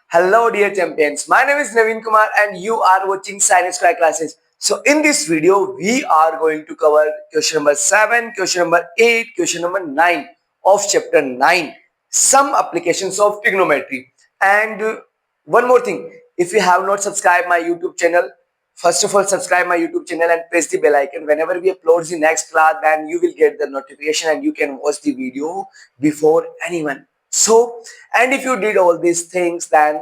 Hello dear champions, my name is Naveen Kumar and you are watching Science Square classes. So in this video, we are going to cover question number 7, question number 8, question number 9 of chapter 9, some applications of trigonometry. And one more thing, if you have not subscribed my YouTube channel, first of all subscribe my YouTube channel and press the bell icon. Whenever we upload the next class, then you will get the notification and you can watch the video before anyone. So, and if you did all these things, then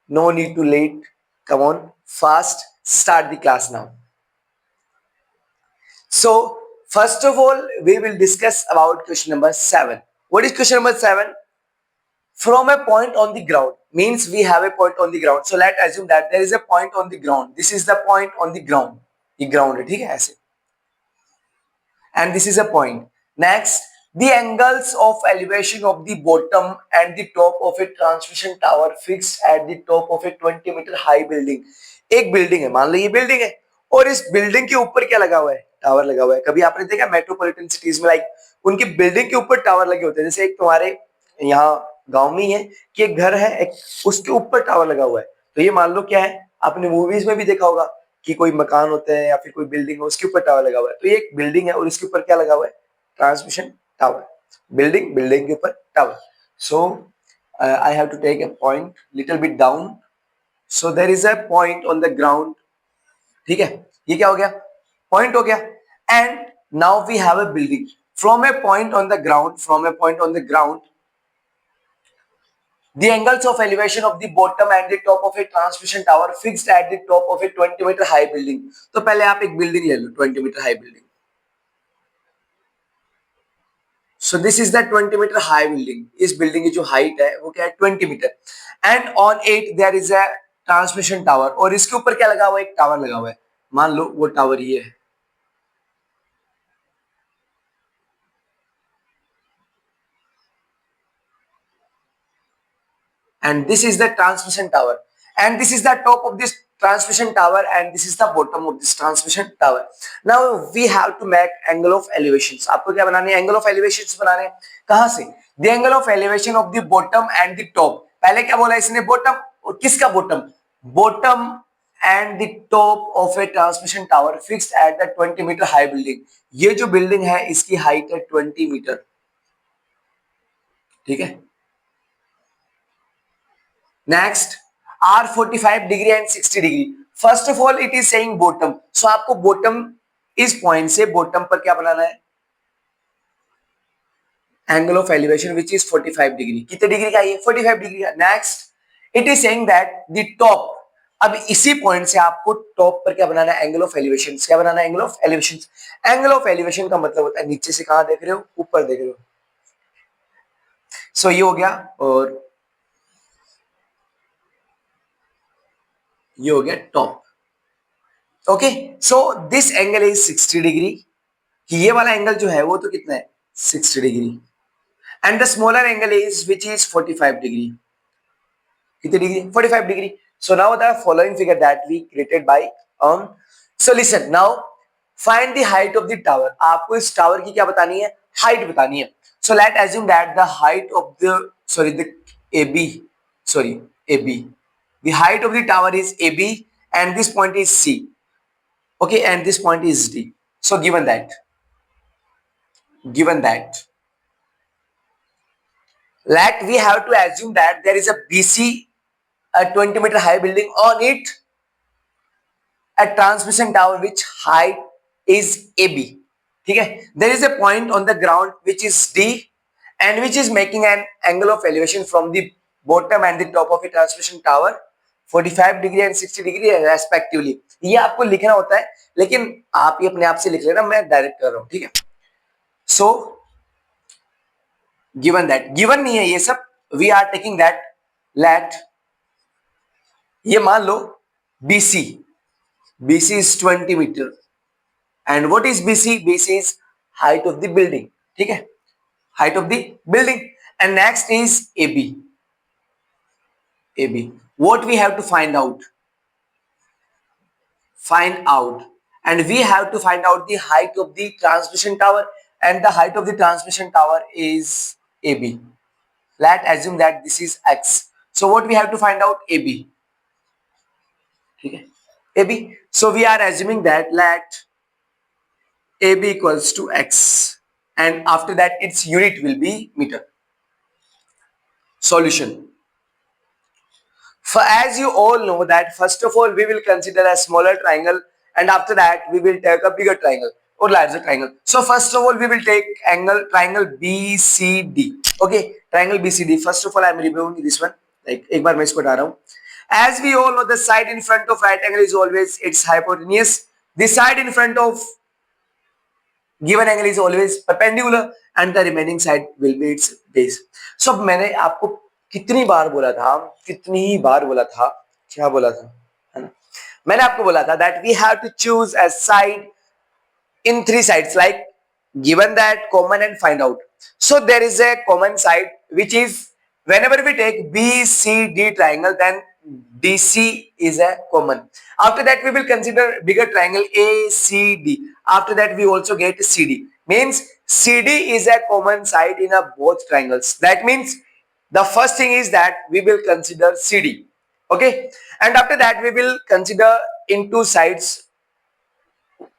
no need to late. Come on, fast, start the class now. So, first of all, we will discuss about question number 7. What is question number 7? From a point on the ground means we have a point on the ground. So, let's assume that there is a point on the ground. This is the point on the ground. The ground है, ठीक है ऐसे. And this is a point. Next, the angles of elevation of the bottom and the top of a transmission tower fixed at the top of a 20-meter high building. एक building है, मान लो ये building है और इस building के ऊपर क्या लगा हुआ है? टावर लगा हुआ है. कभी आपने देखा मेट्रोपॉलिटन सिटीज में लाइक उनकी बिल्डिंग के ऊपर टावर लगे होते हैं. जैसे एक तुम्हारे यहाँ गांव में ही है कि एक घर है, एक उसके ऊपर टावर लगा हुआ है. तो ये मान लो क्या है, आपने मूवीज में भी देखा होगा कि कोई मकान होता है या फिर कोई बिल्डिंग है, उसके ऊपर टावर लगा हुआ है. तो ये एक बिल्डिंग है और इसके ऊपर क्या लगा हुआ है? Transmission tower. बिल्डिंग के ऊपर tower. So I have to take a point little bit down. So there is a point on the ground. ठीक है, ये क्या हो गया? पॉइंट हो गया. And now we have a building. From a point on the ground, the angles of elevation of the bottom and the top of a transmission tower fixed at the top of a 20-meter high building. तो पहले आप एक building ले लो, 20-meter high building. So this is the 20-meter high building. इस building की जो height है वो क्या है? 20 metre. And on it there is a transmission tower. और इसके ऊपर क्या लगा हुआ है? एक टावर लगा हुआ है. मान लो वो टावर ये है. And this is the transmission tower, and this is the top of this transmission tower, and this is the bottom of this transmission tower. Now we have to make angle of elevations. आपको क्या बनाने हैं? angle of elevations बनाने हैं. कहां से? the angle of elevation of the bottom and the top. पहले क्या बोला इसने? bottom. और किसका bottom? bottom and the top of a transmission tower fixed at the 20-meter high building. ये जो बिल्डिंग है इसकी हाइट है 20 मीटर. ठीक है. Next, R 45 degree and 60 degree. First of all, it is saying bottom. So आपको bottom इस point से bottom पर क्या बनाना है? Angle of elevation which is 45 degree. कितने डिग्री का ये? 45 डिग्री का. Next, it is saying that the top. अब इसी पॉइंट से आपको टॉप पर क्या बनाना है? Angle of elevation. क्या बनाना है? Angle of elevation. Angle of elevation का मतलब होता है नीचे से कहां देख रहे हो? ऊपर देख रहे हो. सो ये हो गया और ये हो गया top. Okay, so this angle is 60 degree. ये वाला एंगल जो है वो तो कितना है? 60 degree. And the smaller angle is which is 45 degree. कितनी degree? 45 degree. So now the following figure that we created by so listen now find the height of the tower. आपको इस टावर की क्या बतानी है? हाइट बतानी है. So let assume that the height of the AB. The height of the tower is AB and this point is C. Okay, and this point is D. So given that let we have to assume that there is a BC, a 20-meter high building, on it a transmission tower which height is AB. ठीक है. There is a point on the ground which is D and which is making an angle of elevation from the bottom and the top of a transmission tower 45 degree and 60 degree respectively. ये आपको लिखना होता है लेकिन आप ये अपने आप से लिख लेना, मैं डायरेक्ट कर रहा हूं. ठीक है. सो गिवन दैट, गिवन नहीं है ये सब, we are taking that. Let ये मान लो BC is 20 metre. And what is BC? BC is height of the building. ठीक है, height of the building. And next is AB. What we have to find out? And we have to find out the height of the transmission tower, and the height of the transmission tower is AB. Let's assume that this is X. So what we have to find out? AB. ठीक है, AB. So we are assuming that let AB equals to x, and after that its unit will be meter. Solution. For as you all know that first of all we will consider a smaller triangle, and after that we will take a bigger triangle or larger triangle. So first of all we will take triangle BCD. Okay, triangle BCD. First of all I am removing this one. Like एक बार मैं इसको हटा रहा हूँ. As we all know, the side in front of right angle is always its hypotenuse. The side in front of given angle is always perpendicular, and the remaining side will be its base. So मैंने आपको कितनी बार बोला था, क्या बोला था, है ना? मैंने आपको बोला था that we have to choose a side in three sides, like given that common and find out. So there is a common side which is whenever we take BCD triangle, then DC is a common. After that we will consider bigger triangle ACD. After that we also get CD. Means CD is a common side in a both triangles. That means the first thing is that we will consider CD. Okay, and after that we will consider in two sides.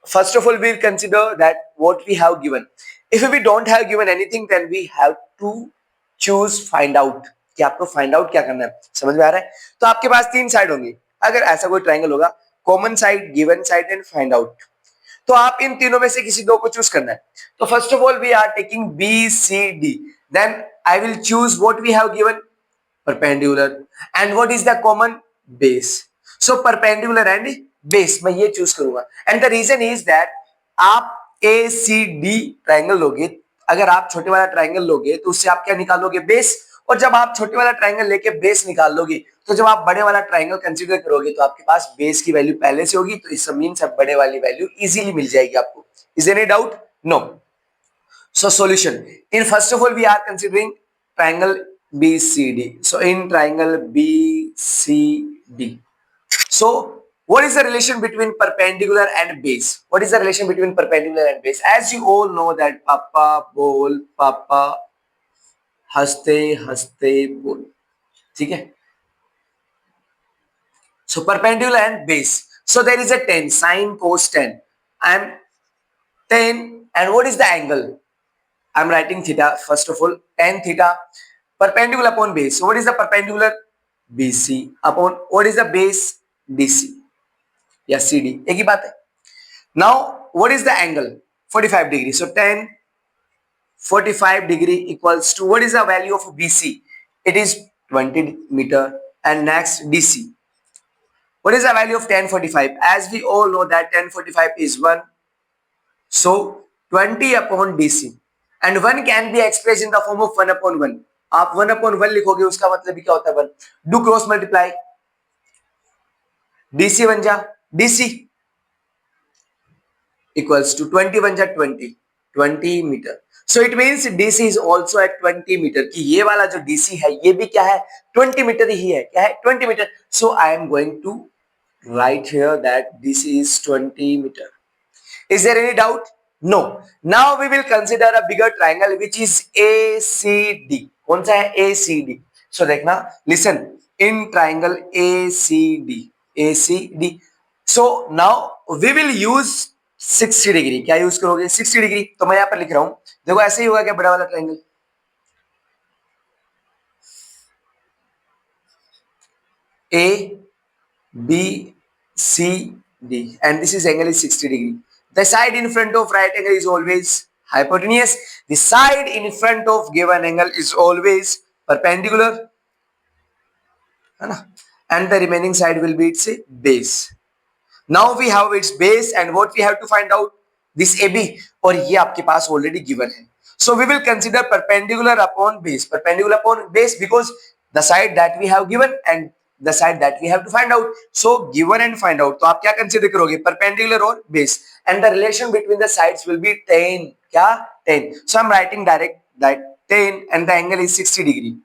First of all we'll consider that what we have given. If we don't have given anything, then we have to choose find out. कि आपको find out क्या करना है, समझ में आ रहा है? तो आपके पास तीन साइड होंगी. अगर ऐसा कोई ट्राइंगल होगा, common side, given side and find out, तो आप इन तीनों में से किसी दो को चूज करना है. तो first of all we are taking B C D. Then I will choose what we have given, perpendicular, and what is the common? Base. So perpendicular and base मैं ये चूज करूंगा. And the reason is that आप ACD triangle लोगे, अगर आप छोटे वाला triangle लोगे तो उससे आप क्या निकालोगे? बेस. और जब आप छोटे वाला ट्राइंगल लेके बेस निकाल लोगे, तो जब आप बड़े वाला ट्राइंगल कंसीडर करोगे तो आपके पास बेस की वैल्यू पहले से होगी, तो इस मींस अब बड़े वाली वैल्यू इजीली मिल जाएगी आपको. Is there any doubt? No. So solution. In first of all we are considering triangle BCD. So in triangle BCD. So what is the relation between perpendicular and base? What is the relation between perpendicular and base? As you all know that Papa बोल, Papa हंसते हंसते बोल. ठीक है? So perpendicular and base. So there is a tan, sine cos tan. And tan, and what is the angle? I'm writing theta. First of all, tan theta perpendicular upon base. So what is the perpendicular? BC upon what is the base? DC या CD, एक ही बात है. Now what is the angle? 45 degree. So tan 45 degree equals to what is the value of BC? It is 20 meter. And next DC. What is the value of tan 45? As we all know that tan 45 is 1. So 20 upon DC. And 1 can be expressed in the form of 1 upon 1. आप 1 upon 1 लिखोगे, उसका मतलब क्या होता है 1. Do cross multiply. DC बन जा DC equals to 20 बन जा 20 meter. So it means DC is also at 20 meter. कि ये वाला जो DC है ये भी क्या है? 20 meter ही है. क्या है? 20 meter. So I am going to write here that DC is 20 meter. Is there any doubt? No. Now we will consider a bigger triangle which is ACD. कौन सा है? ACD. So देखना, listen, in triangle ACD. So now we will use 60 degree. क्या use करोगे? 60 degree. तो मैं यहां पर लिख रहा हूं, देखो ऐसे ही होगा क्या? बड़ा वाला triangle A B C D, and this is angle is 60 degree. The side in front of right angle is always hypotenuse. The side in front of given angle is always perpendicular, है ना? And the remaining side will be its base. Now we have its base, and what we have to find out? This AB, और ये आपके पास already given है. So we will consider perpendicular upon base. Perpendicular upon base because the side that we have given and the side that we have to find out. So given and find out. तो आप क्या consider करोगे? Perpendicular और base. And the relation between the sides will be tan. क्या? Tan. So I'm writing direct that tan, and the angle is 60 degree.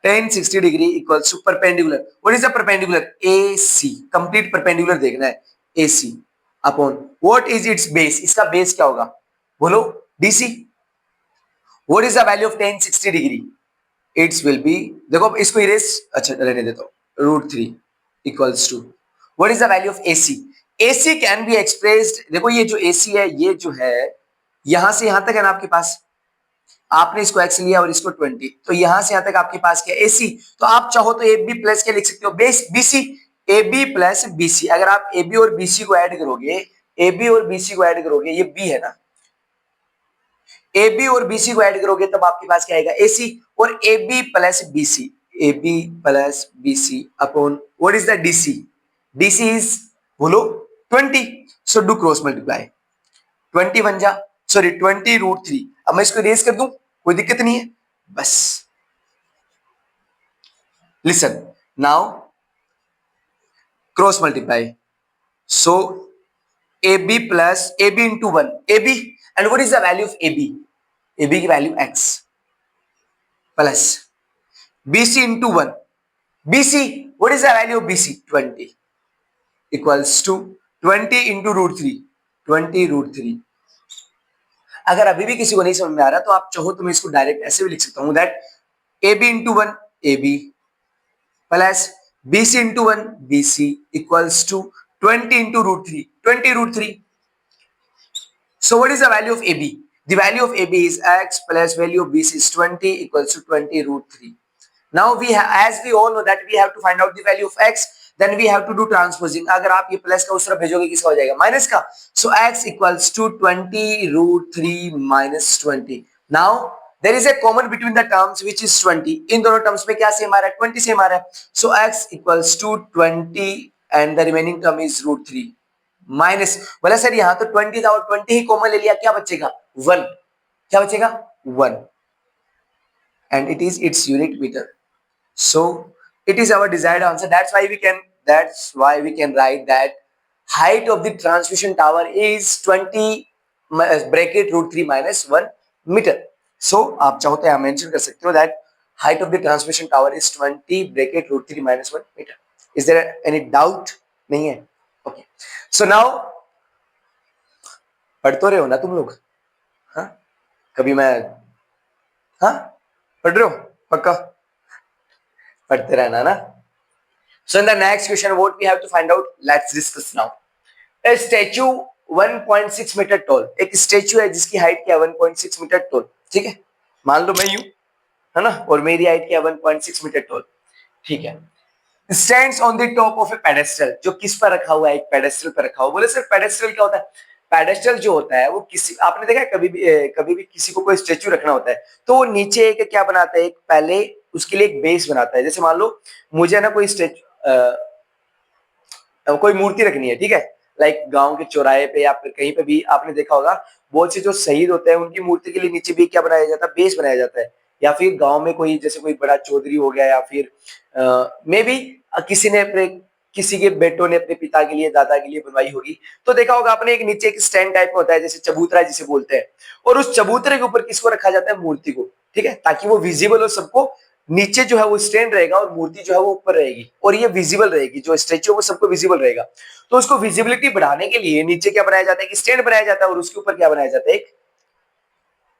Tan 60 degree equals to perpendicular. What is the perpendicular? AC. Complete perpendicular देखना है. AC upon what is its base? इसका base क्या होगा? बोलो. DC. What is the value of tan 60 degree? It's will be, देखो अब इसको erase, अच्छा रहने देता हूँ, √3 equals to what is the value of AC? AC can be expressed, देखो ये जो AC है ये जो है यहां से यहां तक है ना आपके पास, आपने इसको x लिया और इसको 20, तो यहां से यहां तक आपके पास क्या AC, तो आप चाहो तो AB प्लस क्या लिख सकते हो, base BC, AB plus BC। अगर आप AB और BC को ऐड करोगे, AB और BC को ऐड करोगे, ये B है ना, AB और BC को ऐड करोगे तब आपके पास क्या आएगा AC, और AB plus BC, AB plus BC upon what is the DC? DC is, बोलो 20, सो डू क्रॉस मल्टीप्लाई, 20 बन जा, सॉरी 20√3। अब मैं इसको रेस कर दूं, कोई दिक्कत नहीं है, बस listen now, cross multiply, so AB plus AB into 1, AB, and what is the value of AB? AB की वैल्यू x plus BC into 1, BC, what is the value of BC? 20 equals to 20 into √3, 20√3। अगर अभी भी किसी को नहीं समझ में आ रहा तो आप चाहो तो मैं इसको डायरेक्ट ऐसे भी लिख सकता हूं, that AB into 1 AB plus BC into 1 BC equals to 20 into √3, 20√3। So what is the value of AB? The value of AB is x plus value of BC is 20 equals to 20√3. Now we have, as we all know that we have to find out the value of x, then we have to do transposing. अगर आप ये plus का उस तरफ भेजोगे किसका हो जाएगा, माइनस का, so x equals to 20√3 minus 20. Now there is a common between the terms which is 20. इन दोनों टर्म्स में क्या सेम आ रहा है, 20 सेम आ रहा है, so x equals to 20 and the remaining term is √3 minus, बोला सर यहां तो 20 था और 20 ही कॉमन ले लिया, क्या बचेगा 1, क्या बचेगा 1, and it is its unit meter. So it is our desired answer. That's why we can write that height of the transmission tower is 20 bracket √3 minus 1 meter. So आप चाहो तो यहाँ मेंशन कर सकते हो that height of the transmission tower is 20 bracket √3 minus 1 meter. Is there any doubt? नहीं है? Okay. So now पढ़ तो रहे हो ना तुम लोग? हाँ, कभी मैं, हाँ पढ़ रहे हो पक्का? पढ़ते रहना ना. So in the next question, what we have to find out? Let's discuss now. A statue 1.6 metre tall, एक स्टेचू है जिसकी हाइट क्या है 1.6 मीटर tall, ठीक है, मान लो मैं यूं, है ना, और मेरी हाइट क्या है 1.6 मीटर tall, ठीक है, stands on the top of a pedestal, जो किस पर रखा हुआ है, एक पेडेस्टल पर रखा हुआ. बोले सर पेडेस्टल क्या होता है? पेडेस्टल जो होता है वो किसी, आपने देखा है कभी भी किसी को कोई स्टेचू रखना होता है तो वो नीचे एक क्या बनाता है, एक पहले उसके लिए एक बेस बनाता है. जैसे मान लो मुझे ना कोई स्टेचू, कोई मूर्ति रखनी है, ठीक है, लाइक गांव के चौराहे पे या फिर कहीं पे भी आपने देखा होगा बहुत से जो शहीद होते हैं उनकी मूर्ति के लिए नीचे भी क्या बनाया जाता है, बेस बनाया जाता है. या फिर गांव में कोई जैसे कोई बड़ा चौधरी हो गया या फिर मे बी किसी ने अपने, किसी के बेटों ने अपने पिता के लिए दादा के लिए बनवाई होगी, तो देखा होगा आपने एक नीचे एक स्टैंड टाइप होता है जैसे चबूतरा जिसे बोलते हैं, और उस चबूतरे के ऊपर किसको रखा जाता है, मूर्ति को, ठीक है, ताकि वो विजिबल हो सबको. नीचे जो है वो स्टैंड रहेगा और मूर्ति जो है वो ऊपर रहेगी और ये विजिबल रहेगी, जो स्टेचू है वो सबको विजिबल रहेगा. तो उसको विजिबिलिटी बढ़ाने के लिए नीचे क्या बनाया जाता है, कि स्टैंड बनाया जाता है और उसके ऊपर क्या बनाया जाता है, एक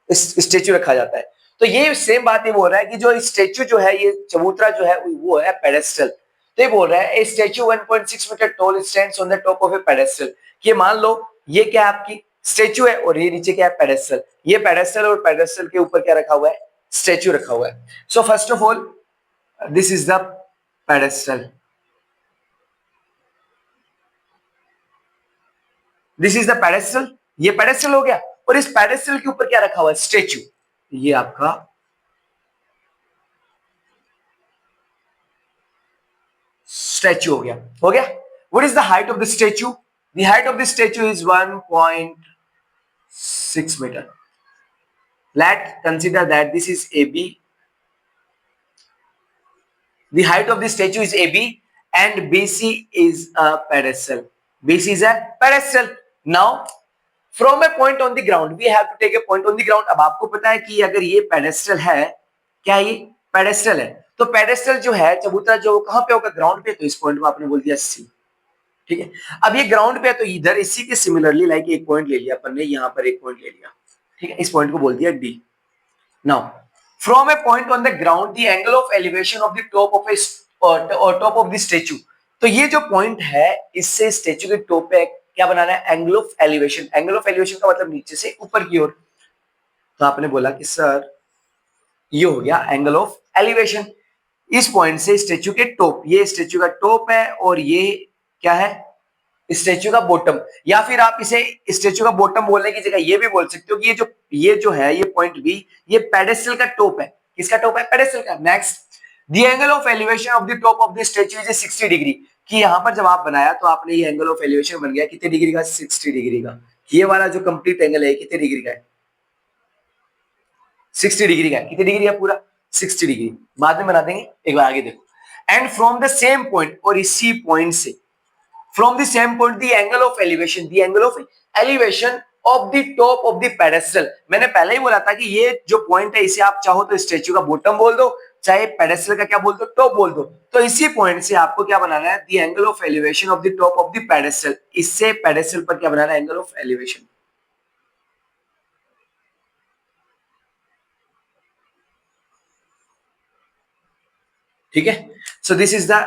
स्टेचू रखा जाता है. तो ये सेम बात ये बोल रहा है कि जो स्टेचू जो है, ये चबूतरा जो है वो है पेडेस्टल. तो ये बोल रहा है a statue 1.6 metre tall stands on the top of a pedestal, कि मान लो ये क्या आपकी स्टेचू है और ये नीचे क्या है पेडेस्टल, ये पेडेस्टल और पेडेस्टल के ऊपर क्या रखा हुआ है, स्टेचू रखा हुआ है. So first of all this is the pedestal, this is the pedestal, ये पेडेस्टल हो गया, और इस पेडेस्टल के ऊपर क्या रखा हुआ है, स्टेचू, ये आपका स्टैच्यू हो गया, हो गया. What is the height of the statue? The height of the statue is 1.6 metre. Let consider that this is AB, the height of the statue is AB and BC is a pedestal, BC is a pedestal. Now from a point on the ground we have to take a point on the ground. अब आपको पता है कि अगर ये pedestal है, क्या ये pedestal है, तो pedestal जो है चबूतरा जो कहां पे होगा, ग्राउंड पे, तो इस पॉइंट को आपने बोल दिया C, ठीक है. अब ये ग्राउंड पे है तो इधर इसी के सिमिलरली लाइक एक पॉइंट ले लिया अपन ने, यहां पर एक पॉइंट ले लिया, ठीक है, इस पॉइंट को बोल दिया D. Now from a point on the ground the angle of elevation of the top of A top of the statue. तो ये जो पॉइंट है इससे स्टेचू के टॉप पे क्या बनाना है, angle of elevation. Angle of elevation का मतलब नीचे से ऊपर की ओर। तो आपने बोला कि सर ये हो गया एंगल ऑफ एलिवेशन। इस पॉइंट से स्टेचू के टॉप, ये स्टेचू का टॉप है और ये क्या है, स्टेचू का बॉटम। या फिर आप इसे स्टेचू का बॉटम बोलने की जगह ये भी बोल सकते हो कि ये जो है ये पॉइंट बी, ये पेडेस्टल का टॉप है। किसका टॉप है, पेडेस्टल का। Next, the angle of elevation of the top of the statue is 60 degree. कि यहां पर जब आप बनाया तो आपने ये एंगल ऑफ एलिवेशन बन गया कितने डिग्री का, 60 डिग्री का। ये वाला जो कंप्लीट एंगल है कितने डिग्री का है, 60 डिग्री का है। कितने डिग्री है पूरा, 60 डिग्री। बाद में बना देंगे, एक बार आगे देखो। And from the same point, और इसी पॉइंट से, from the same point the angle of elevation of the top of the pedestal। मैंने पहले ही बोला था कि ये जो पॉइंट है इसे आप चाहो तो स्टेचू का बॉटम बोल दो, चाहे पेडेस्टल का क्या बोल दो, टॉप बोल दो। तो इसी पॉइंट से आपको क्या बनाना है, the angle of elevation of the top of the pedestal। इससे पेडेस्टल पर क्या बनाना है, एंगल ऑफ एलिवेशन। ठीक है, so this is the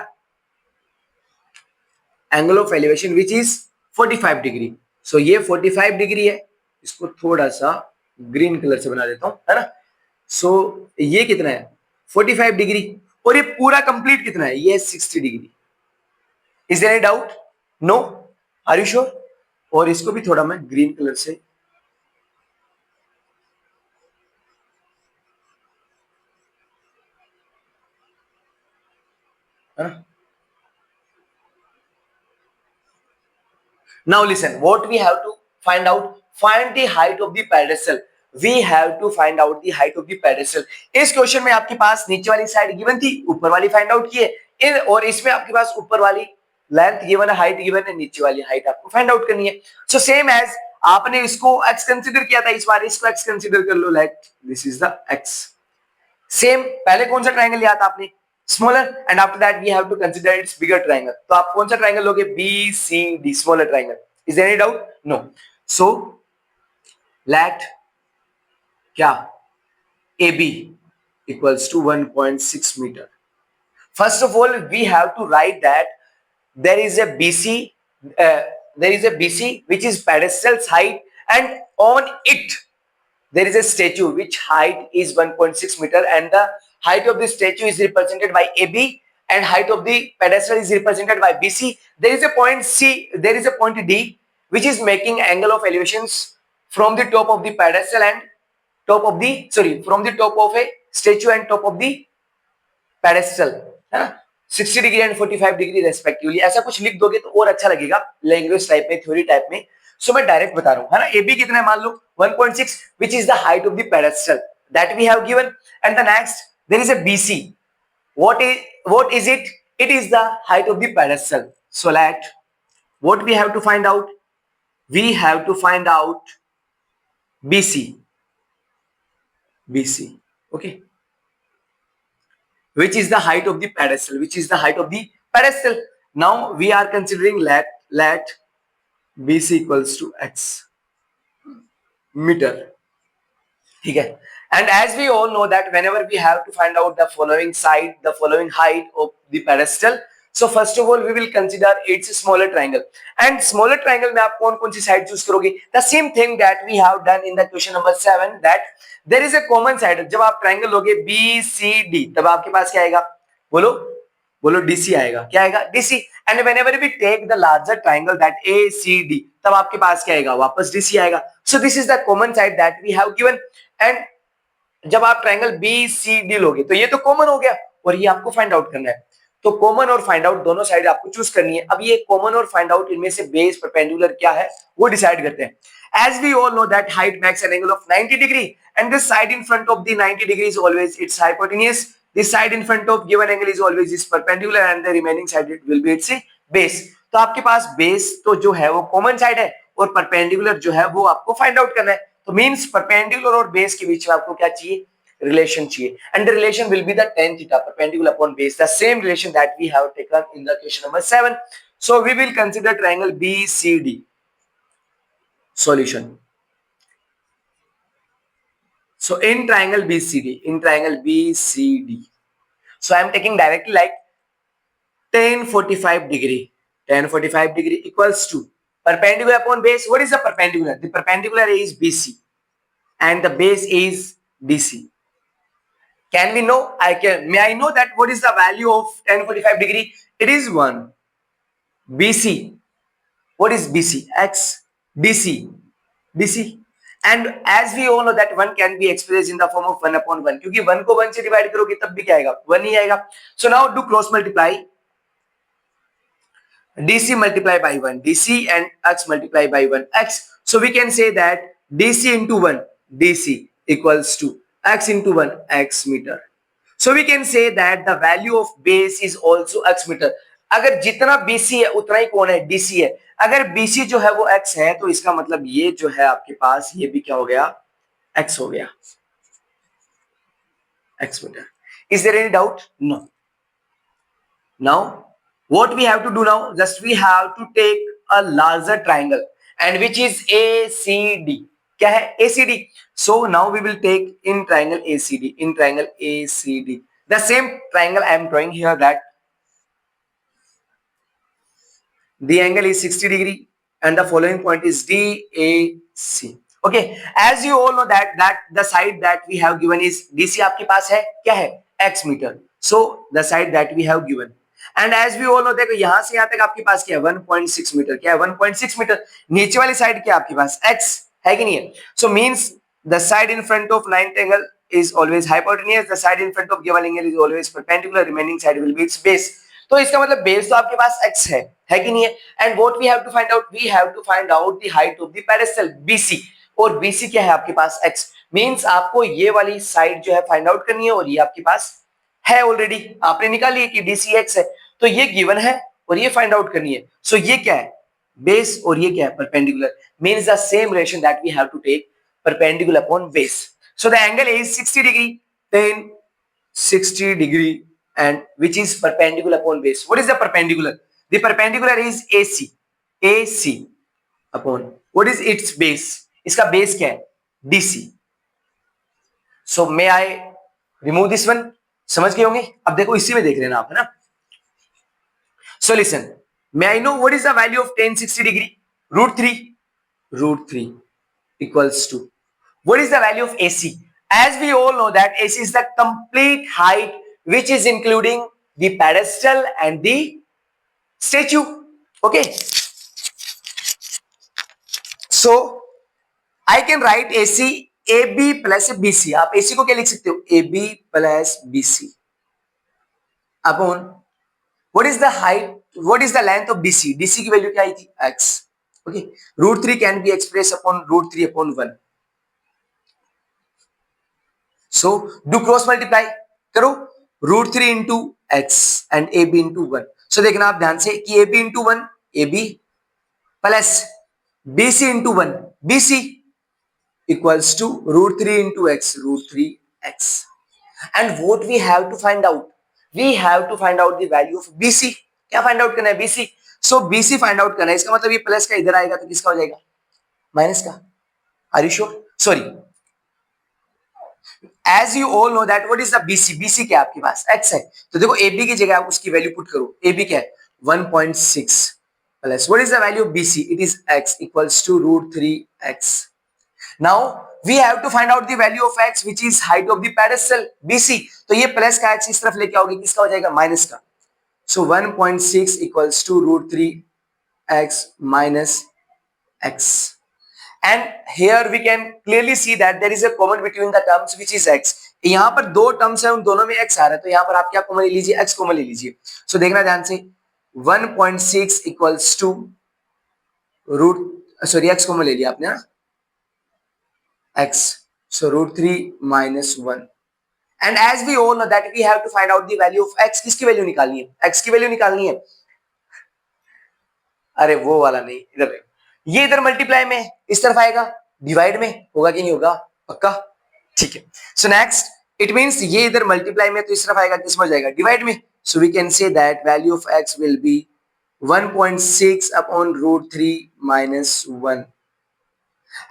angle of elevation which is 45 degree. सो ये 45 डिग्री है। इसको थोड़ा सा ग्रीन कलर से बना देता हूं, है ना। सो ये कितना है, 45 डिग्री। और ये पूरा कंप्लीट कितना है, ये 60 degree. Is there any doubt, no, are you sure. और इसको भी थोड़ा मैं ग्रीन कलर से, है ना। Now listen, what we have to find out, find the height of the pedestal। We have to find out the height of the pedestal। इस question में आपके पास नीचे वाली साइड गिवन थी, ऊपर वाली फाइंड आउट की है। और इसमें आपके पास ऊपर वाली लेंथ गिवन है, हाइट गिवन है, नीचे वाली हाइट आपको फाइंड आउट करनी है। सो सेम एज आपने इसको x कंसीडर किया था, इस बार इसको x कंसीडर कर लो, like this is the x। Same पहले कौन सा ट्रायंगल लिया था आपने, smaller, and after that we have to consider its bigger triangle. तो आप कौन सा ट्रायंगल लोगे, B C D, smaller triangle. Is there any doubt, no. So let क्या, A B equals to 1.6 metre. First of all, we have to write that there is a BC, which is pedestal's height, and on it there is a statue which height is 1.6 meter, and the height of the statue is represented by AB, and height of the pedestal is represented by BC. There is a point C, there is a point D which is making angle of elevations from the top of the pedestal and from the top of a statue and top of the pedestal, है ना। 60 degree and 45 degree respectively. ऐसा कुछ लिख दोगे तो और अच्छा लगेगा, लैंग्वेज टाइप में, थ्योरी टाइप में। सो मैं डायरेक्ट बता रहा हूं, है ना। AB कितना है, मान लो 1.6, which is the height of the pedestal that we have given। And the next, there is a BC। what is it? It is the height of the pedestal। So let what we have to find out, we have to find out BC, okay, which is the height of the pedestal, now we are considering let BC equals to x meter, ठीक है। And as we all know that whenever we have to find out the following height of the pedestal, so first of all we will consider its smaller triangle। and smaller triangle में आप कौन सी side choose करोगे, the same thing that we have done in the question number 7, that there is a common side। जब आप triangle लोगे BCD तब आपके पास क्या आएगा, बोलो DC आएगा। क्या आएगा, DC। And whenever we take the larger triangle that ACD तब आपके पास क्या आएगा, वापस DC आएगा। so this is the common side that we have given। and जब आप ट्रायंगल BCD लोगे तो ये तो कॉमन हो गया और ये आपको फाइंड आउट करना है। तो कॉमन और फाइंड आउट दोनों साइड आपको चूज करनी है। अब ये कॉमन और फाइंड आउट इनमें से बेस परपेंडिकुलर क्या है वो डिसाइड करते हैं। As we all know that height makes an angle of 90 degree and this side in front of the 90 degree is always its hypotenuse। This side in front of given angle is always its perpendicular and the remaining side it will be its base। तो आपके पास base तो जो है वो common side है और perpendicular जो है वो आपको फाइंड आउट करना है। तो मींस परपेंडिकुलर और बेस के बीच में आपको क्या चाहिए, relation चाहिए। and the relation will be the tan theta perpendicular upon base, the same relation that we have taken in the question number 7। so we will consider triangle BCD solution। So in triangle BCD, so I am taking directly like tan 45 degree. Tan 45 degree equals to perpendicular upon base. What is the perpendicular? The perpendicular is BC and the base is DC. Can we know? May I know that what is the value of tan 45 degree? It is 1. BC. What is BC? X. DC. DC. And as we all know that 1 can be expressed in the form of 1 upon 1. क्योंकि 1 को 1 से divide करोगे तब भी क्या आएगा? 1 ही आएगा. So now do cross multiply. DC multiply by 1. DC and X multiply by 1. X. So we can say that DC into 1. DC equals to X into 1. X meter. So we can say that the value of base is also X meter. अगर जितना BC है उतना ही कौन है? DC है. अगर BC जो है वो X है तो इसका मतलब ये जो है आपके पास ये भी क्या हो गया? X हो गया. X meter. Is there any doubt? No. Now what we have to do now? Just we have to take a larger triangle and which is ACD. क्या है? ACD. So now we will take in triangle ACD. In triangle ACD. The same triangle I am drawing here, that the angle is 60 degree and the following point is DAC. Okay, as you all know that the side that we have given is DC. आपके पास है क्या है? X meter. So the side that we have given. And as we all know, देखो यहाँ से यहाँ तक आपके पास क्या है? 1.6 मीटर. क्या है? 1.6 मीटर. नीचे वाली साइड क्या आपके पास? X है कि नहीं है? So means the side in front of 90 angle is always hypotenuse. The side in front of given angle is always perpendicular. Remaining side will be its base. तो इसका मतलब बेस तो आपके पास x है कि नहीं है? And what we have to find out? We have to find out the height of the pedestal BC. और BC क्या है आपके पास? x. मींस आपको ये वाली साइड जो है फाइंड आउट करनी है और ये आपके पास है ऑलरेडी. आपने निकाली है कि DC x है, तो ये गिवन है और ये फाइंड आउट करनी है. सो ये क्या है? बेस और ये क्या है? Perpendicular. Means the same relation that we have to take, perpendicular upon base. So the angle is 60 degree, then 60 degree, and which is perpendicular upon base. What is the perpendicular? The perpendicular is AC. AC upon what is its base? इसका base क्या है? DC. So may I remove this one? समझ गए होंगे. अब देखो इसी में देख लेना आप, है ना. So listen. May I know what is the value of tan 60 degree? Root 3. Root 3 equals to what is the value of AC? As we all know that AC is the complete height which is including the pedestal and the statue. Okay. So I can write AC AB plus BC. आप AC को क्या लिख सकते हो? AB plus BC upon what is the height? What is the length of DC? DC की value क्या आई थी? X. Okay. Root 3 can be expressed upon root 3 upon 1. So do cross multiply. करो. Root 3 into x and AB into 1. So देखना आप ध्यान से कि AB into 1 AB plus BC into 1 BC equals to root 3 into x root 3 x. And what we have to find out? We have to find out the value of BC. क्या find out करना है? BC. So BC find out करना है. इसका मतलब ये plus का इधर आएगा तो किसका हो जाएगा? माइनस का. Are you sure? Sorry. As you all know that what is the BC? BC क्या आपके पास? X है. तो देखो AB की जगह आप उसकी वैल्यू पुट करो. AB क्या है? 1.6 plus what is the value of BC? It is X equals to root 3x. Now we have to find out the value of X which is height of the pedestal BC. तो ये plus का X इस तरफ लेके आओगे, किसका हो जाएगा? माइनस का. So 1.6 equals to root 3x minus X. And here we can clearly see that there is a common between the terms which is x. यहाँ पर दो टर्म्स है, उन दोनों में x आ रहा है, तो यहाँ पर आप क्या कॉमन ले लीजिए? x कॉमन ले लीजिए. सो देखना ध्यान से 1.6 equals to root x common ले लिया आपने, ना x. So root 3 minus 1. And as we all know that we have to find out the value of x. किसकी वैल्यू निकालनी है? x की वैल्यू निकालनी है. अरे वो वाला नहीं, इधर ये इधर मल्टीप्लाई में इस तरफ आएगा, डिवाइड में होगा कि नहीं होगा? पक्का. ठीक है. सो नेक्स्ट इट मींस ये इधर मल्टीप्लाई में तो इस तरफ आएगा, किस में जाएगा? डिवाइड में. So we can say that value of x will be 1.6 upon root 3 minus 1.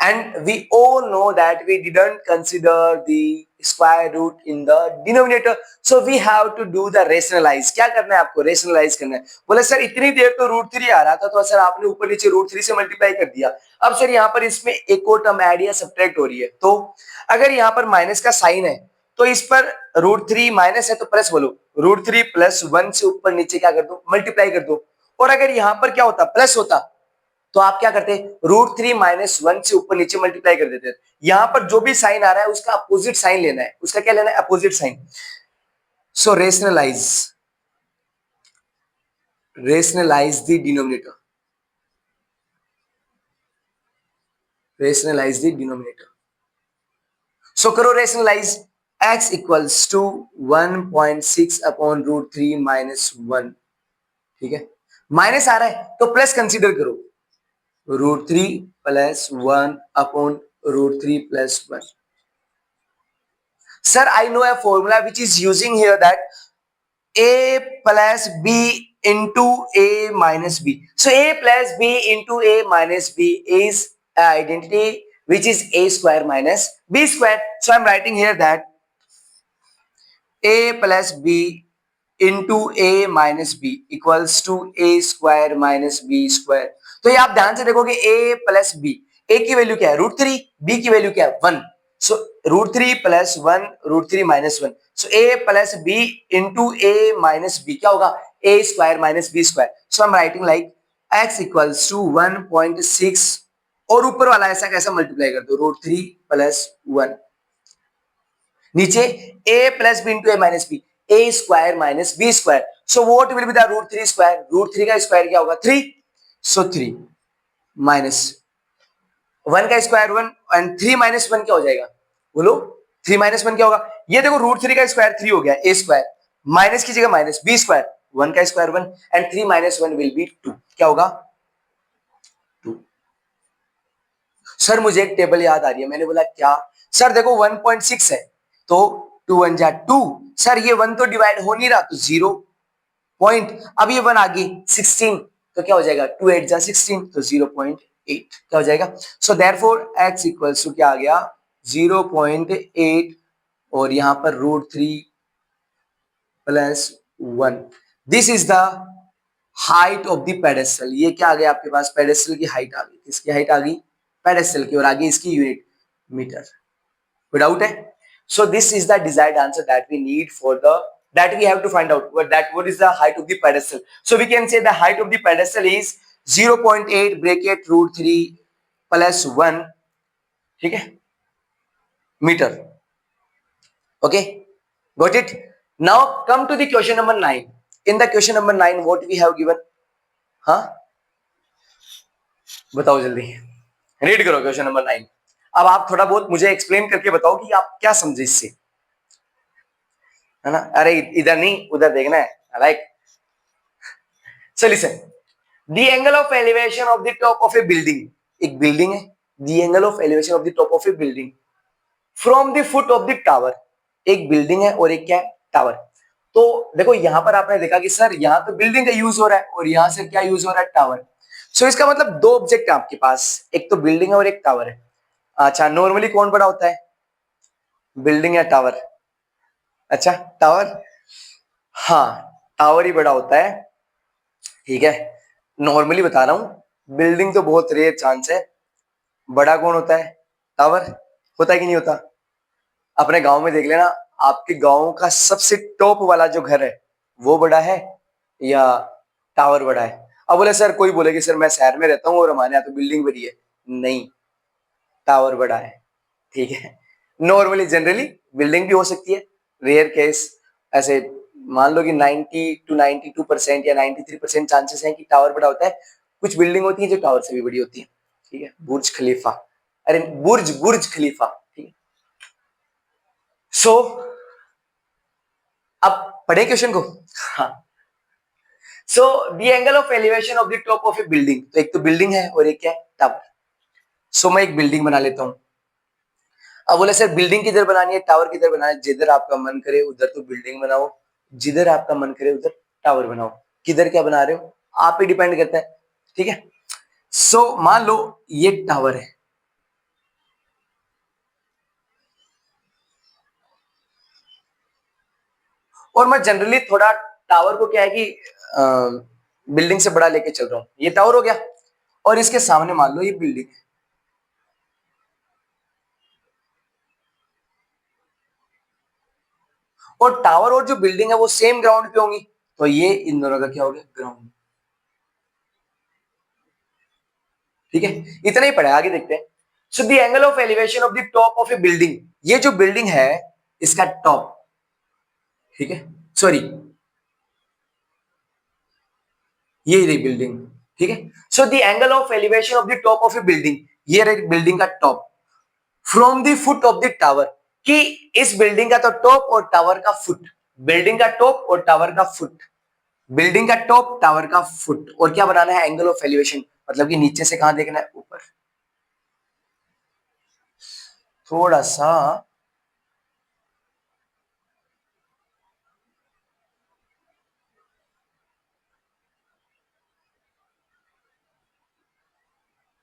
and we all know that we didn't consider the square root in the denominator, so we have to do the rationalize. क्या करना है आपको? Rationalise करना है। बोले sir इतनी देर तो root three आ रहा था, तो सर आपने ऊपर नीचे रूट थ्री से मल्टीप्लाई कर दिया, अब सर यहाँ पर इसमें एक और टर्म ऐड या सब्ट्रैक्ट हो रही है, तो अगर यहाँ पर माइनस का साइन है तो इस पर रूट थ्री माइनस है तो प्लस बोलो, रूट थ्री प्लस वन से ऊपर नीचे क्या कर दो, मल्टीप्लाई कर दो। और अगर यहाँ पर क्या होता, प्लस होता, तो आप क्या करते, रूट थ्री माइनस वन से ऊपर नीचे मल्टीप्लाई कर देते। यहां पर जो भी साइन आ रहा है उसका अपोजिट साइन लेना है, उसका क्या लेना है, opposite sign. So rationalise the denominator, rationalise the denominator. So करो rationalise, x equals to 1.6 upon root three minus one, ठीक है, माइनस आ रहा है तो प्लस कंसीडर करो, root three plus one upon root three plus one. Sir, I know a formula which is using here that a plus b into a minus b. So a plus b into a minus b is identity which is a square minus b square. So I'm writing here that a plus b into a minus b equals to a square minus b square. तो ये आप ध्यान से देखोगे a plus b, a की value क्या है root three, b की वैल्यू क्या है one, so root 3 plus 1 root 3 minus 1, so a plus b into a minus b क्या होगा, a square minus b square. So I'm writing like x equals to 1.6 और ऊपर वाला ऐसा कैसा मल्टीप्लाई कर दो, रूट थ्री प्लस वन, नीचे a plus b into a minus b, a square minus b square. So what will be the root 3 square, root three का square क्या होगा 3, so 3 माइनस वन का square one and three minus one क्या हो जाएगा, बोलो three minus one क्या होगा, ये देखो रूट थ्री का स्क्वायर थ्री हो गया, ए स्क्वायर माइनस की जगह माइनस बी स्क्वायर, वन का square one and three minus one will be two, क्या होगा टू। सर मुझे एक टेबल याद आ रही है, मैंने बोला क्या, सर देखो 1.6 है तो टू वन जा टू, सर ये वन तो डिवाइड हो नहीं रहा तो जीरो पॉइंट, अब ये वन आ गई 16 तो क्या हो जाएगा, टू एट जा 16 तो 0.8 क्या हो जाएगा। So therefore x equals to क्या आ गया 0.8 और यहां पर root three plus one, this is the height of the pedestal. ये क्या आ गया आपके पास, पेडेस्टल की हाइट आ गई, किसकी हाइट आ गई, पेडेस्टल की, और आगे इसकी यूनिट मीटर, कोई डाउट है। So this is the desired answer that we need for the, that we have to find out what is the height of the pedestal. So we can say the height of the pedestal is 0.8 bracket root 3 plus 1, ठीक है, metre. Okay, got it. Now come to the question number 9. In the question number 9 what we have given, हाँ बताओ जल्दी, read करो question number 9। अब आप थोड़ा बहुत मुझे एक्सप्लेन करके बताओ कि आप क्या समझे इससे, है ना, अरे इधर नहीं उधर देखना है, like so listen, the angle of elevation of the top of a building, एक बिल्डिंग है, the angle of elevation of the top of a building from the foot of the tower, एक बिल्डिंग है और एक क्या है tower. तो देखो यहां पर आपने देखा कि सर यहां तो बिल्डिंग का यूज हो रहा है और यहां से क्या यूज हो रहा है टावर, सो इसका मतलब दो ऑब्जेक्ट है आपके पास, एक तो बिल्डिंग है और एक टावर है। अच्छा नॉर्मली कौन बड़ा होता है, बिल्डिंग या टावर, अच्छा टावर, हाँ टावर ही बड़ा होता है, ठीक है, नॉर्मली बता रहा हूं, बिल्डिंग तो बहुत रेयर चांस है, बड़ा कौन होता है, टावर, होता है कि नहीं होता। अपने गांव में देख लेना, आपके गांव का सबसे टॉप वाला जो घर है वो बड़ा है या टावर बड़ा है। अब बोले सर कोई बोले कि सर मैं शहर में रहता हूँ और हमारे यहाँ तो बिल्डिंग बड़ी है, नहीं टावर बड़ा है, ठीक है। नॉर्मली जनरली बिल्डिंग भी हो सकती है, रेयर केस ऐसे मान लो कि 90 to 92% या 93% चांसेस हैं कि टावर बड़ा होता है, कुछ बिल्डिंग होती है जो टावर से भी बड़ी होती है, ठीक है, बुर्ज खलीफा, अरे बुर्ज खलीफा, ठीक है। सो अब पढ़े क्वेश्चन को, हाँ। So the angle of elevation of the top of A building, तो एक तो बिल्डिंग है और एक क्या है टावर। सो मैं एक बिल्डिंग बना लेता हूं, अब बोले सर बिल्डिंग किधर बनानी है टावर किधर बनाना है, जिधर आपका मन करे उधर तो बिल्डिंग बनाओ, जिधर आपका मन करे उधर टावर बनाओ, किधर क्या बना रहे हो आप पे डिपेंड करता है, ठीक है। सो मान लो ये टावर है, और मैं जनरली थोड़ा टावर को क्या है कि बिल्डिंग से बड़ा लेके चल रहा हूँ। ये टावर हो गया और इसके सामने मान लो ये बिल्डिंग है, और टावर और जो बिल्डिंग है वो सेम ग्राउंड पे होंगी, तो ये इन दोनों का क्या हो गया, ग्राउंड। ठीक है, इतना ही पढ़ा है, आगे देखते हैं। So the angle of elevation of the top of A building, ये जो बिल्डिंग है इसका टॉप, ठीक है, सॉरी ये रही बिल्डिंग, ठीक है। So the angle of elevation of the top of A building, ये रही बिल्डिंग का top, from the foot of the tower, कि इस बिल्डिंग का तो टॉप और टावर का फुट, बिल्डिंग का टॉप और टावर का फुट, बिल्डिंग का टॉप टावर का फुट, और क्या बनाना है, एंगल ऑफ एलिवेशन, मतलब कि नीचे से कहां देखना है, ऊपर। थोड़ा सा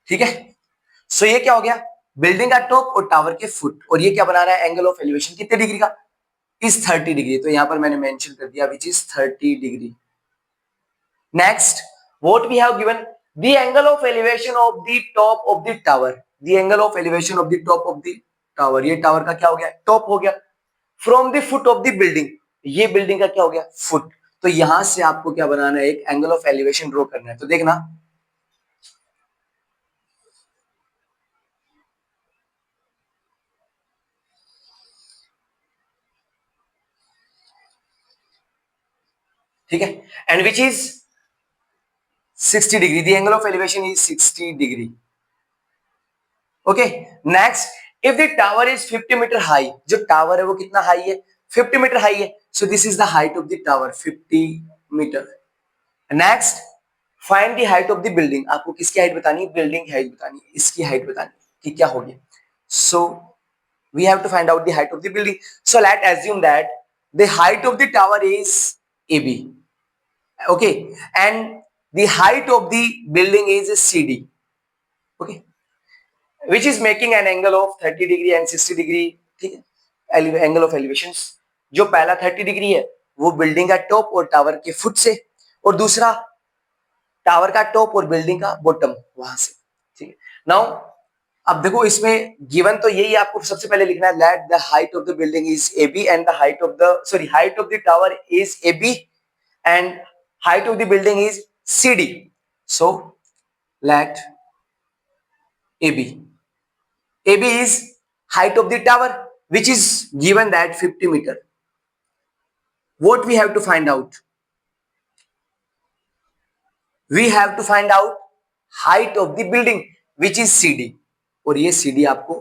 ठीक है। सो ये क्या हो गया, बिल्डिंग का टॉप और टावर के फुट, और ये क्या बना रहा है, एंगल ऑफ एलिवेशन कितने डिग्री का, इस 30 डिग्री, तो यहां पर मैंने मेंशन कर दिया which is 30 degree. Next, what we have given, the angle of elevation of the top of the tower, the angle of elevation of the top of the tower, ये tower का क्या हो गया, टॉप हो गया, from the foot of the building, ये building का क्या हो गया, फुट। तो यहां से आपको क्या बनाना है, एक एंगल ऑफ एलिवेशन ड्रॉ करना है, तो देखना, ठीक है, and which is 60 degree, the angle of elevation is 60 degree. Okay, next, if the tower is 50 metre high, जो टावर है वो कितना हाई है, 50 मीटर हाई है, so this is the height of the tower 50 metre. Next, find the height of the building, आपको किसकी height बतानी है, बिल्डिंग की हाइट बतानी है, इसकी हाइट बतानी है कि क्या होगी। सो we have to find out the height of the building. So let's assume that the height of the tower is AB, okay, and the height of the building is CD, okay, which is making an angle of 30 degree and 60 degree, ठीक है, angle of elevation. जो पहला 30 degree है वो building का top और tower के foot से, और दूसरा टावर का टॉप और बिल्डिंग का बॉटम वहां से, ठीक है। नाउ अब देखो इसमें गिवन तो यही आपको सबसे पहले लिखना है, let the height of the building is A B and the height of the sorry height of the tower is A B and height of the building is C D. So let A B, A B is height of the tower which is given that 50 meter. What we have to find out, we have to find out height of the building which is CD, और ये CD आपको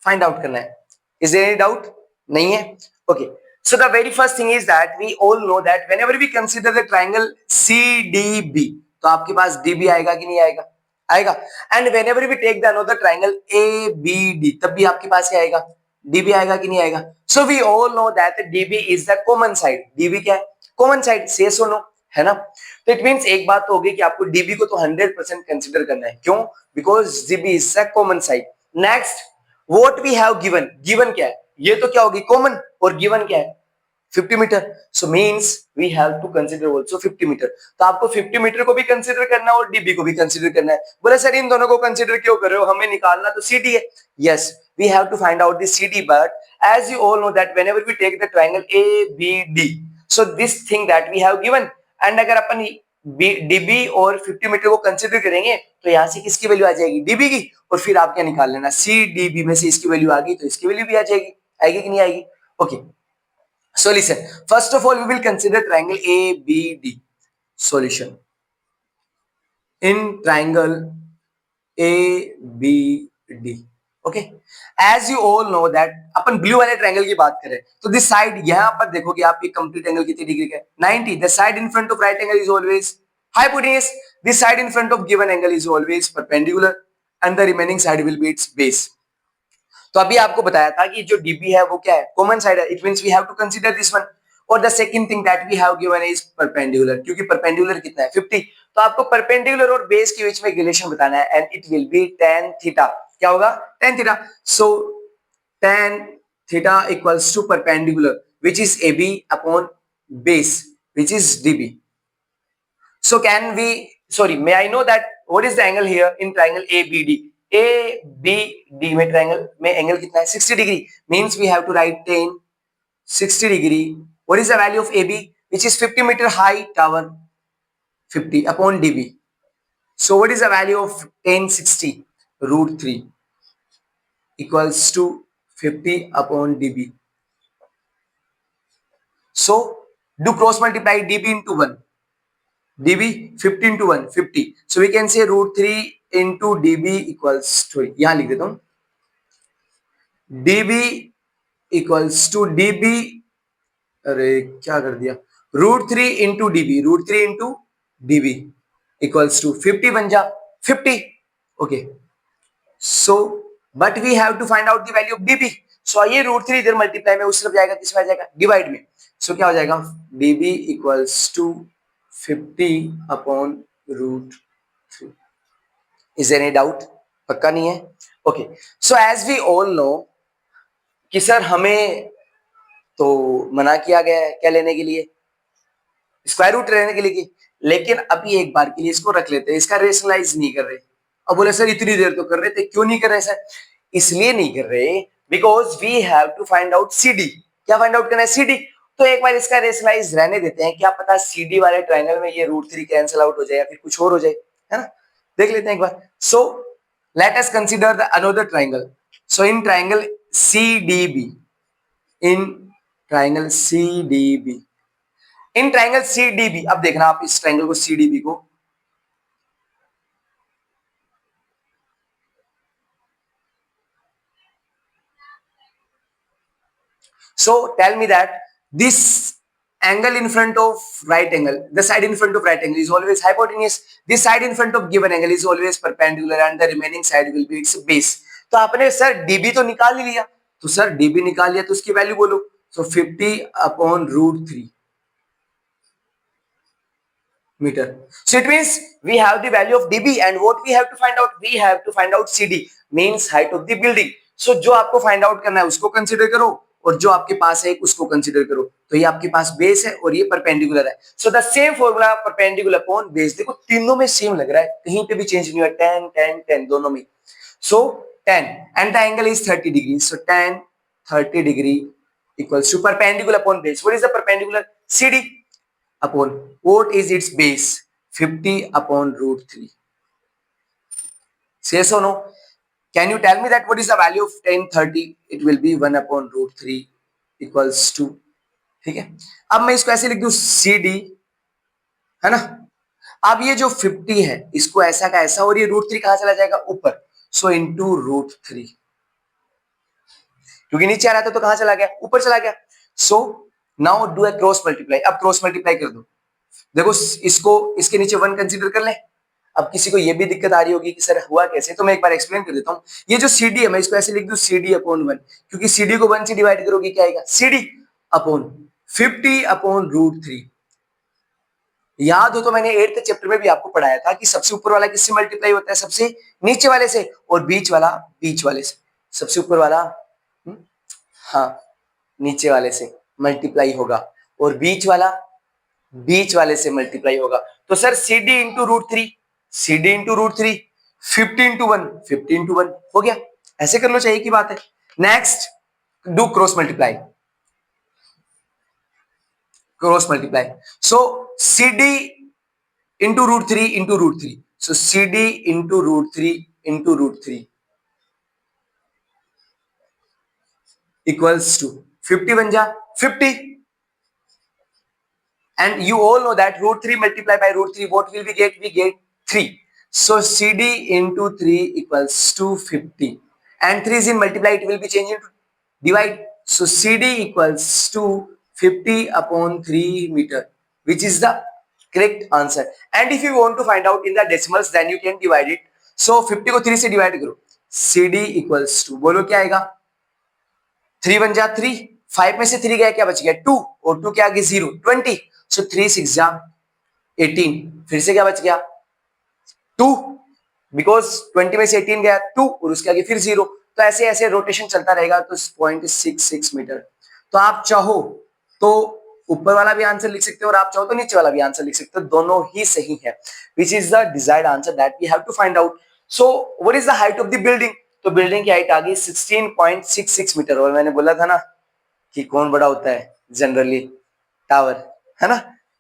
find out करना है। Is there any doubt, नहीं है, okay. So the very first thing is that we all know that whenever we consider the triangle CDB, तो आपके पास DB आएगा कि नहीं आएगा, आएगा। And whenever we take the another triangle ABD, तब भी आपके पास क्या आएगा, DB आएगा कि नहीं आएगा। So we all know that DB is the common side, DB क्या है, कॉमन साइड, से सो नो, है ना। तो इट मींस एक बात तो होगी कि आपको DB को तो 100% कंसीडर करना है, क्यों, because DB is the common side. Next, what we have given, given क्या है, ये तो क्या होगी कॉमन, और गिवन क्या है 50 metre, so means we have to consider also 50 metre. तो आपको 50 मीटर को भी कंसीडर करना है और डीबी को भी कंसीडर करना है। बोले सर इन दोनों को कंसीडर क्यों कर रहे हो, हमें निकालना तो सीडी है। Yes, we have to find out the CD, but as you all know that whenever we take the triangle ABD, so this thing that we have given, and अगर अपन डीबी और 50 मीटर को consider करेंगे तो यहां से किसकी value आ जाएगी, डीबी की, और फिर आप क्या निकाल लेना, सी डीबी में से इसकी वैल्यू आ गई तो इसकी वैल्यू भी आ जाएगी, आएगी कि नहीं आएगी। Okay, so listen, first of all we will consider triangle ABD। Solution in triangle ABD, okay. As you all know that अपन ब्लू वाले ट्रायंगल की बात करें तो दिस साइड, यहां पर देखोगे आप ये कंप्लीट एंगल कितनी डिग्री का है, 90। The side in front of right angle is always hypotenuse, this side in front of given angle is always perpendicular and the remaining side will be its base। तो अभी आपको बताया था कि जो डीबी है वो क्या है, कॉमन साइड है, it means we have to consider this one. और the second thing that we have given is perpendicular, क्योंकि परपेंडिकुलर कितना है 50, तो आपको परपेंडिकुलर और बेस के बीच में रिलेशन बताना है, and it will be tan theta. क्या होगा, tan थीटा। सो tan theta equals to perpendicular which is AB upon base, which is dB. So can we, sorry, may I know that what is the angle here in triangle ABD? ABD में triangle में angle कितना है? 60 degree. Means we have to write tan 60 degree. What is the value of AB? Which is 50 meter high tower, 50 upon dB. So what is the value of tan 60? Root 3 equals to 50 upon dB. So do cross multiply dB into 1. dB 50 into 1 50. So we can say root 3 into dB equals to, यहाँ लिख देता हूँ, dB equals to dB, अरे क्या कर दिया, root 3 into dB equals to 50 बन जा 50. Okay, so but we have to find out the value of dB. So ये root 3 इधर मल्टीप्लाई में उस तरफ जाएगा, किस में आ जाएगा, डिवाइड में. So क्या हो जाएगा, dB equals to 50 upon root 3. Is there any doubt? पक्का नहीं है? Okay. So as we all know कि सर हमें तो मना किया गया है क्या लेने के लिए, स्क्वायर रूट लेने के लिए, लेकिन अभी एक बार के लिए इसको रख लेते हैं, इसका रेशनलाइज नहीं कर रहे. अब बोले सर इतनी देर तो कर रहे थे, क्यों नहीं कर रहे सर? इसलिए नहीं कर रहे because we have to find out CD. क्या फाइंड आउट करना है? CD. तो एक बार इसका रेशनलाइज रहने देते हैं, क्या पता CD वाले ट्रायंगल में ये रूट 3 कैंसिल आउट हो जाए या फिर कुछ और हो जाए, है ना? देख लेते हैं एक बार. So let us consider the another triangle. So in triangle CDB, in triangle CDB, in triangle CDB, अब देखना आप इस ट्रायंगल को CDB को, so tell me that this angle in front of right angle, the side in front of right angle is always hypotenuse. This side in front of given angle is always perpendicular and the remaining side will be its base. तो आपने sir dB तो निकाल ही लिया, तो sir dB निकाल लिया तो उसकी वैल्यू बोलो. So 50 upon root 3 meter. So it means we have the value of dB and what we have to find out? We have to find out CD, means height of the building. So जो आपको find out करना है उसको consider करो और जो आपके पास है उसको कंसीडर करो. तो ये आपके पास बेस है और ये परपेंडिकुलर है. So the same formula perpendicular upon base. देखो तीनों में सेम लग रहा है, कहीं पे भी चेंज नहीं हुआ, tan tan tan दोनों में. सो tan and the angle is 30 degree. So tan 30 degree equals to perpendicular upon base. What is the perpendicular? CD upon what is its base? 50 upon root 3. Yes or no? Can you tell me that what is the value of tan 30? It will be 1 upon root 3 equals to, ठीक है. अब मैं इसको ऐसे लिख दूं CD, है ना. अब ये जो 50 है इसको ऐसा का ऐसा और ये रूट 3 कहां चला जाएगा? ऊपर. सो इनटू रूट 3, क्योंकि नीचे आ रहा था तो कहां चला गया? ऊपर चला गया. So now do a cross multiply. अब क्रॉस मल्टीप्लाई कर दो. देखो इसको इसके नीचे 1 कंसीडर कर ले. अब किसी को ये भी दिक्कत आ रही होगी कि सर हुआ कैसे, तो मैं एक बार एक्सप्लेन कर देता हूं. ये जो CD है मैं इसको ऐसे लिख दूं CD अपॉन 1, क्योंकि CD को 1 से डिवाइड करोगे क्या आएगा? CD upon 50 upon root 3. याद हो तो मैंने 8th चैप्टर में भी आपको पढ़ाया था कि सबसे ऊपर वाला किससे मल्टीप्लाई होता है? सबसे नीचे वाले से, और बीच वाला बीच वाले से. सबसे ऊपर वाला हाँ नीचे वाले से मल्टीप्लाई होगा और बीच वाले से मल्टीप्लाई होगा. तो sir CD into root 3, CD into root 3, 50 into 1, 50 into 1 हो गया. ऐसे कर लो, चाहिए की बात है. Next do cross multiply. Cross multiply. So CD into root 3 into root 3. So CD into root 3 into root 3 equals to 50 बन जा 50. And you all know that root 3 multiplied by root 3, what will we get? We get 3. So CD into 3 equals to 50. And 3 is in multiply, it will be changed into divide. So CD equals to 50 upon 3 meter, which is the correct answer. And if you want to find out in the decimals, then you can divide it. So 50 को 3 से divide करो. CD equals to, बोलो क्या आएगा? 3 बन जा 3, 5 में से 3 गया, क्या बच गया? 2, और 2 क्या आगे? 0, 20. So 3 6 जा 18, फिर से क्या बच गया? 2, बिकॉज 20 में से 18 गया 2 और उसके आगे फिर 0. तो ऐसे ऐसे रोटेशन चलता रहेगा. तो 0.66 मीटर. तो आप चाहो तो ऊपर वाला भी आंसर लिख सकते हो और आप चाहो तो नीचे वाला भी आंसर लिख सकते हो, दोनों ही सही है। Which is the desired answer that we have to find out. So what is the height of the building? तो बिल्डिंग की हाइट आ गई 16.66 मीटर। और मैंने बोला था ना कि कौन बड़ा होता है जनरली, टावर, है ना,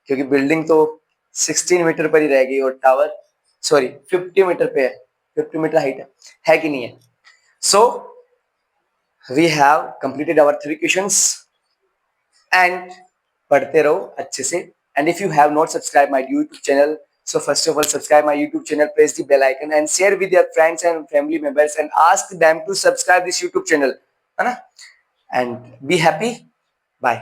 क्योंकि बिल्डिंग तो 16 मीटर पर ही रहेगी और टावर सॉरी 50 मीटर पे है, 50 मीटर हाइट है कि नहीं है? So we have completed our 3 questions and पढ़ते रहो अच्छे से। And if you have not subscribe my YouTube channel, so first of all subscribe my YouTube channel, press the bell icon and share with your friends and family members and ask them to subscribe this YouTube channel, है ना? And be happy. Bye.